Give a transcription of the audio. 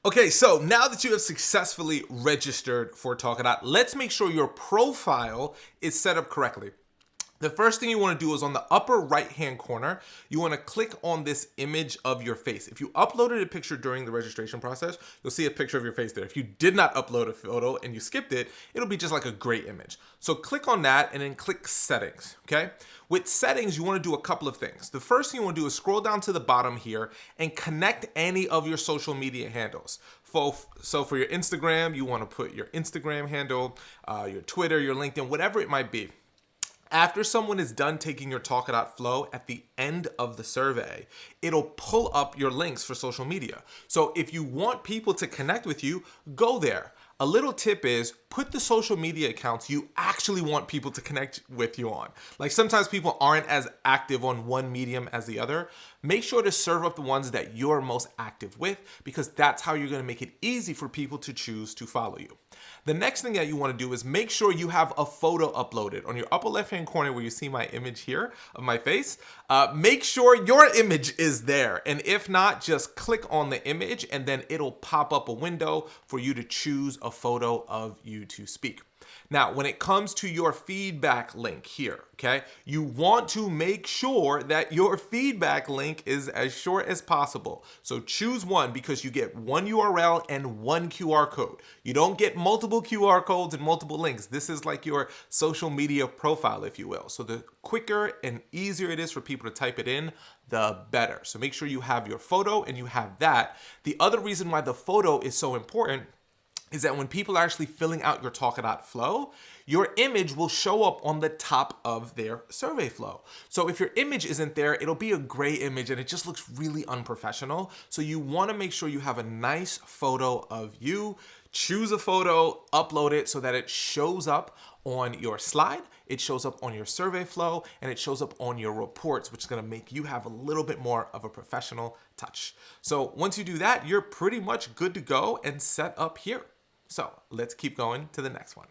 Okay, so now that you have successfully registered for Talkadot, let's make sure your profile is set up correctly. The first thing you want to do is on the upper right hand corner, you want to click on this image of your face. If you uploaded a picture during the registration process, you'll see a picture of your face there. If you did not upload a photo and you skipped it, it'll be just like a gray image. So click on that and then click settings, okay? With settings, you want to do a couple of things. The first thing you want to do is scroll down to the bottom here and connect any of your social media handles. So for your Instagram, you want to put your Instagram handle, your Twitter, your LinkedIn, whatever it might be. After someone is done taking your Talkadot flow, at the end of the survey, it'll pull up your links for social media. So if you want people to connect with you, go there. A little tip is put the social media accounts you actually want people to connect with you on. Like sometimes people aren't as active on one medium as the other. Make sure to serve up the ones that you're most active with, because that's how you're going to make it easy for people to choose to follow you. The next thing that you want to do is make sure you have a photo uploaded. On your upper left hand corner where you see my image here of my face, make sure your image is there. And if not, just click on the image and then it'll pop up a window for you to choose a photo of you to speak. Now, when it comes to your feedback link here, okay, you want to make sure that your feedback link is as short as possible. So choose one, because you get one URL and one QR code. You don't get multiple QR codes and multiple links. This is like your social media profile, if you will. So the quicker and easier it is for people to type it in, the better. So make sure you have your photo and you have that. The other reason why the photo is so important is that when people are actually filling out your Talkadot flow, your image will show up on the top of their survey flow. So if your image isn't there, it'll be a gray image and it just looks really unprofessional. So you want to make sure you have a nice photo of you. Choose a photo, upload it so that it shows up on your slide, it shows up on your survey flow, and it shows up on your reports, which is going to make you have a little bit more of a professional touch. So once you do that, you're pretty much good to go and set up here. So let's keep going to the next one.